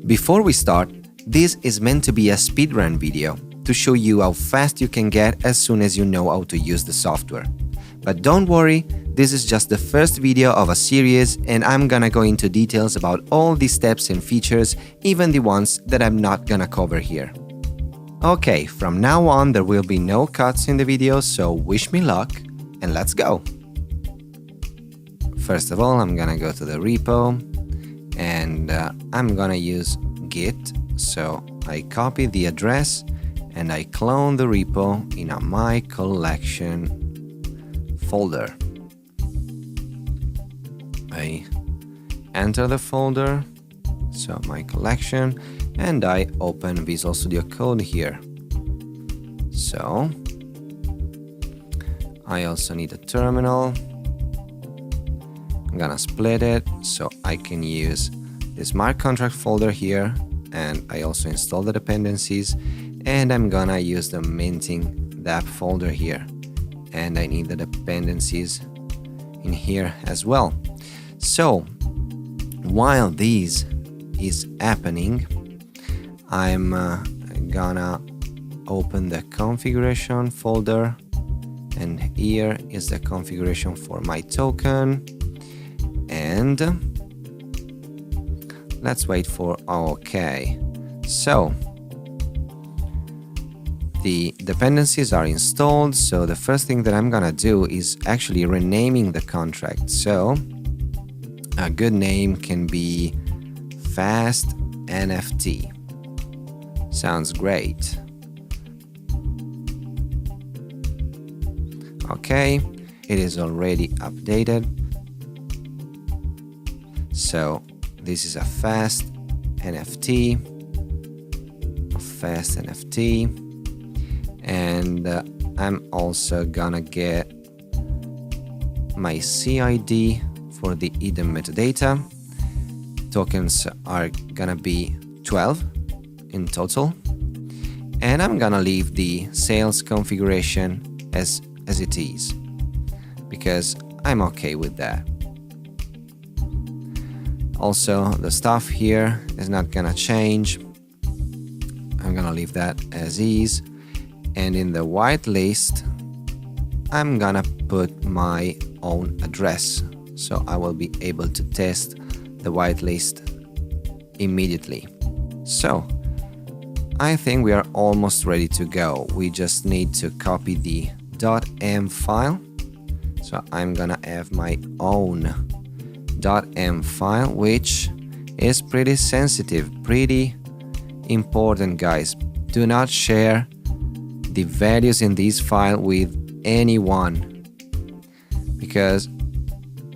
Before we start, this is meant to be a speedrun video to show you how fast you can get as soon as you know how to use the software. But don't worry, this is just the first video of a series and I'm gonna go into details about all the steps and features, even the ones that I'm not gonna cover here. Okay, from now on there will be no cuts in the video, so wish me luck and let's go! First of all, I'm gonna go to the repo and I'm gonna use git, so I copy the address and I clone the repo in a my collection folder. I enter the folder, so my collection, and I open Visual Studio Code here. So I also need a terminal. I'm gonna split it so I can use the smart contract folder here, and I also install the dependencies, and I'm gonna use the minting DAPP folder here, and I need the dependencies in here as well. So while this is happening, I'm gonna open the configuration folder, and here is the configuration for my token. And let's wait for OK. So the dependencies are installed, so the first thing that I'm gonna do is actually renaming the contract. So a good name can be Fast NFT. Sounds great. Okay, it is already updated. So this is a Fast NFT, and I'm also gonna get my CID for the hidden metadata. Tokens are gonna be 12 in total, and I'm gonna leave the sales configuration as it is because I'm okay with that. Also, the stuff here is not gonna change. I'm gonna leave that as is, and in the whitelist I'm gonna put my own address, so I will be able to test the whitelist immediately. So I think we are almost ready to go. We just need to copy the .m file, so I'm gonna have my own .m file, which is pretty sensitive, pretty important, guys. Do not share the values in this file with anyone, because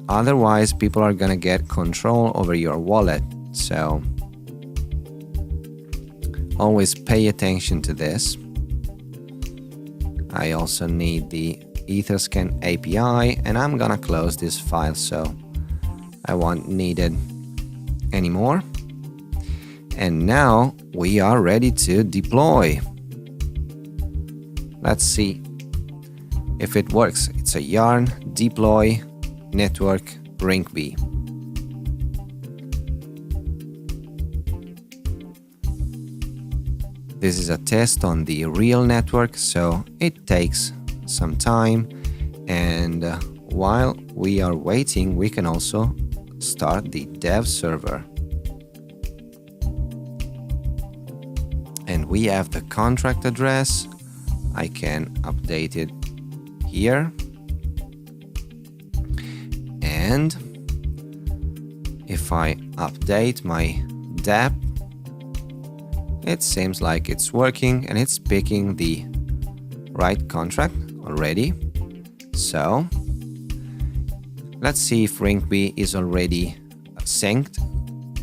otherwise people are gonna get control over your wallet. So always pay attention to this. I also need the Etherscan API, and I'm gonna close this file, so I won't need it anymore. And now we are ready to deploy. Let's see if it works. It's a yarn deploy network Rinkeby. This is a test on the real network, so it takes some time, and while we are waiting, we can also start the dev server. And we have the contract address. I can update it here. And if I update my DAPP, it seems like it's working and it's picking the right contract already. So let's see if Rinkeby is already synced.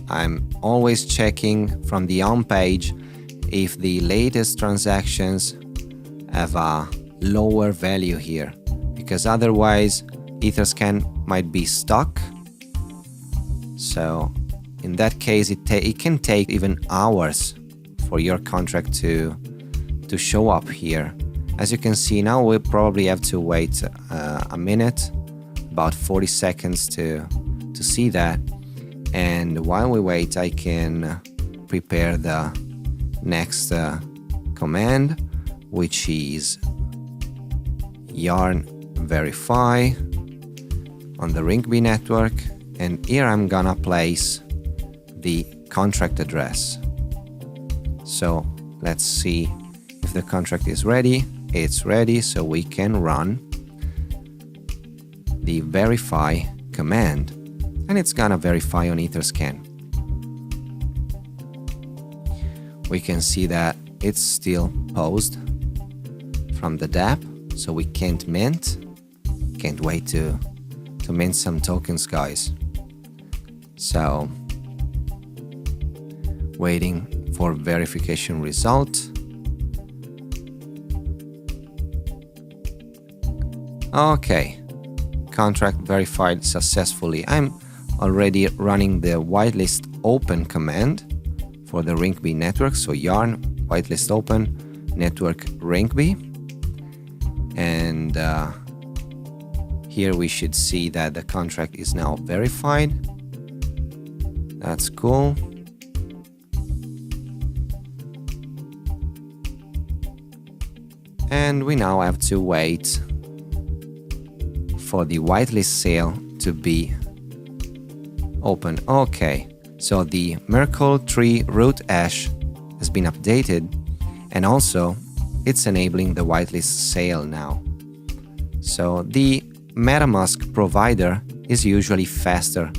I'm always checking from the home page if the latest transactions have a lower value here, because otherwise Etherscan might be stuck. So in that case it can take even hours for your contract to show up here. As you can see now, we probably have to wait a minute about 40 seconds to see that. And while we wait, I can prepare the next command, which is yarn verify on the ring-B network, and here I'm gonna place the contract address. So let's see if the contract is ready. It's ready, so we can run the verify command, and it's gonna verify on Etherscan. We can see that it's still paused from the DAPP, so we can't mint. Can't wait to mint some tokens, guys. So waiting for verification result. Okay, contract verified successfully. I'm already running the whitelist open command for the ring-B network. So yarn whitelist open network ring-B, and here we should see that the contract is now verified. That's cool. And we now have to wait for the whitelist sale to be open. Okay, so the Merkle tree root hash has been updated, and also it's enabling the whitelist sale now. So the MetaMask provider is usually faster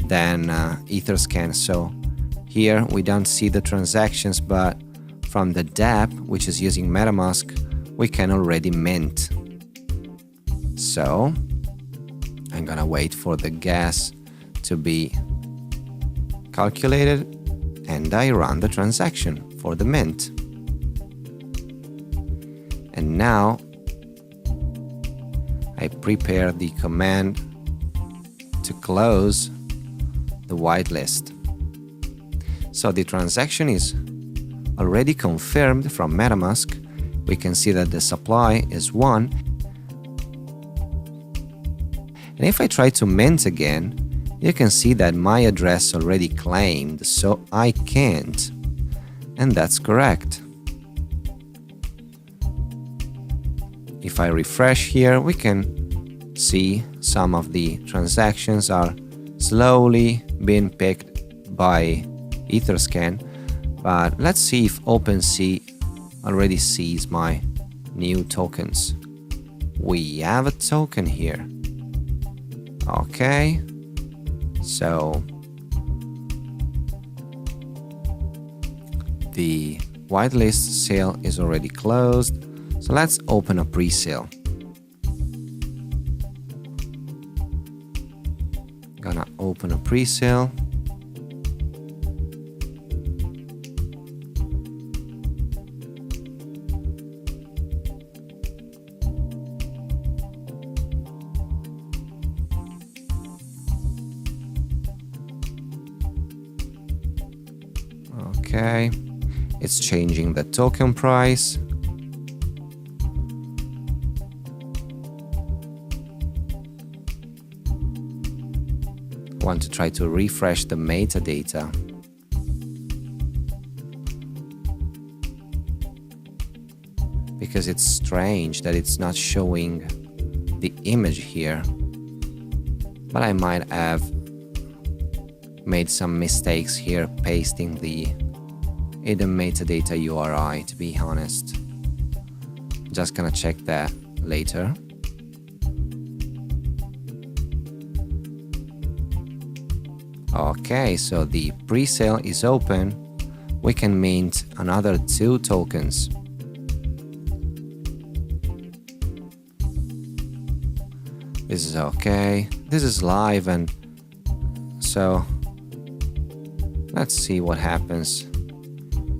than Etherscan. So here we don't see the transactions, but from the DAPP, which is using MetaMask, we can already mint. So I'm gonna wait for the gas to be calculated, and I run the transaction for the mint. And now I prepare the command to close the whitelist. So the transaction is already confirmed from MetaMask. We can see that the supply is 1. And if I try to mint again, you can see that my address already claimed, so I can't. And that's correct. If I refresh here, we can see some of the transactions are slowly being picked by Etherscan. But let's see if OpenSea already sees my new tokens. We have a token here. Okay, so the whitelist sale is already closed. So let's open a pre-sale. Gonna open a pre-sale. Okay, it's changing the token price. I want to try to refresh the metadata. Because it's strange that it's not showing the image here. But I might have made some mistakes here pasting the hidden metadata URI, to be honest. Just gonna check that later. Okay, so the pre-sale is open. We can mint another 2 tokens. This is okay. This is live, and so let's see what happens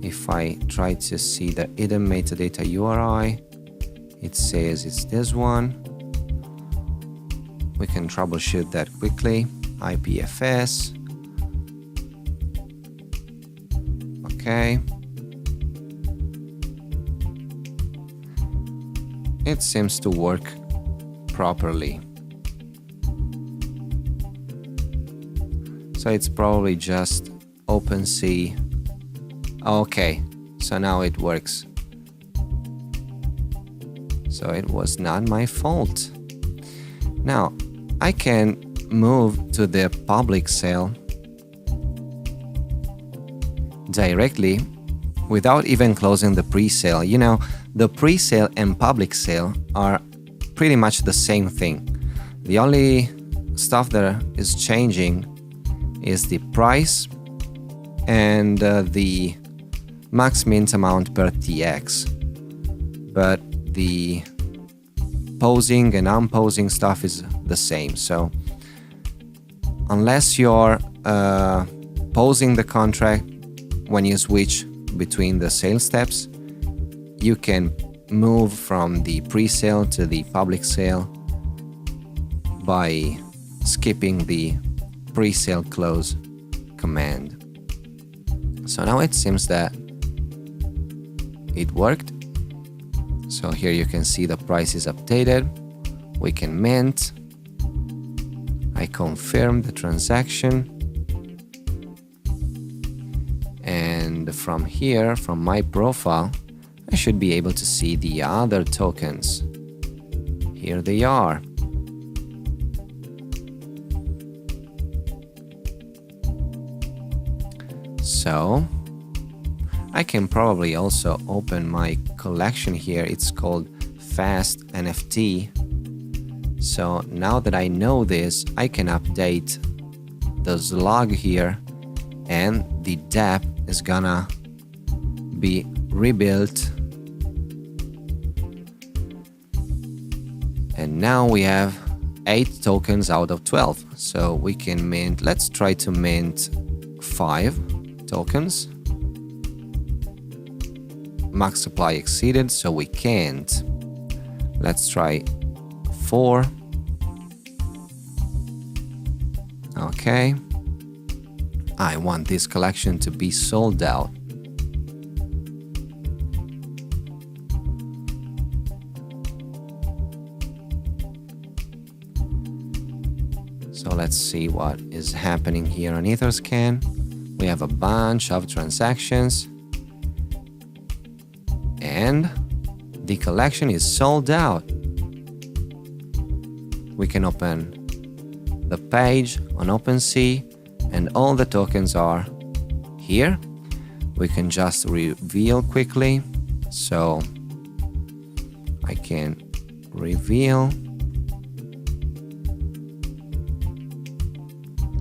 if I try to see the hidden metadata URI. It says it's this one. We can troubleshoot that quickly. IPFS. Okay. It seems to work properly. So it's probably just OpenSea. Okay, so now it works. So it was not my fault. Now I can move to the public sale directly without even closing the pre-sale. You know, the pre-sale and public sale are pretty much the same thing. The only stuff that is changing is the price and the max mint amount per TX. But the posing and unposing stuff is the same. So unless you're posing the contract when you switch between the sale steps, you can move from the pre-sale to the public sale by skipping the pre-sale close command. So now it seems that it worked. So here you can see the price is updated. We can mint. I confirm the transaction. And from here, from my profile, I should be able to see the other tokens. Here they are. So I can probably also open my collection here. It's called Fast NFT. So now that I know this, I can update the slug here, and the DAPP is gonna be rebuilt. And now we have 8 tokens out of 12. So we can mint, let's try to mint 5 tokens. Max supply exceeded, so we can't. Let's try 4. Okay. I want this collection to be sold out. So let's see what is happening here on Etherscan. We have a bunch of transactions. And the collection is sold out. We can open the page on OpenSea and all the tokens are here. We can just reveal quickly. So I can reveal.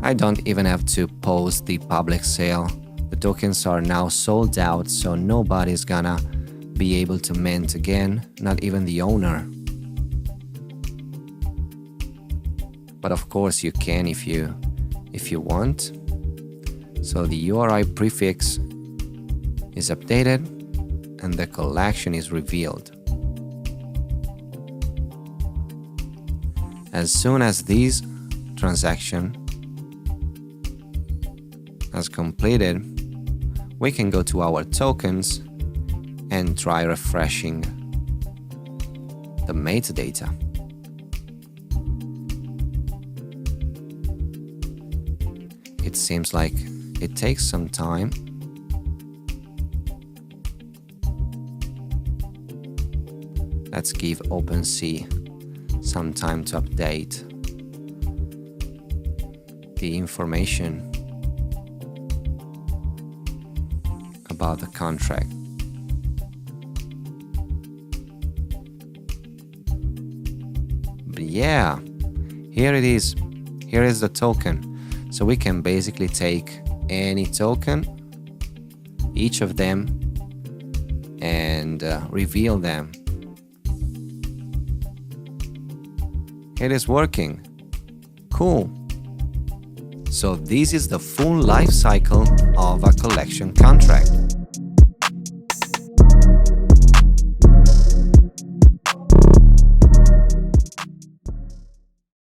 I don't even have to post the public sale. The tokens are now sold out, so nobody's gonna be able to mint again, not even the owner. But of course you can if you want. So the URI prefix is updated and the collection is revealed. As soon as this transaction has completed, we can go to our tokens and try refreshing the metadata. It seems like it takes some time. Let's give OpenSea some time to update the information about the contract. But yeah, here it is. Here is the token. So we can basically take any token, each of them, and reveal them. It is working. Cool. So this is the full life cycle of a collection contract.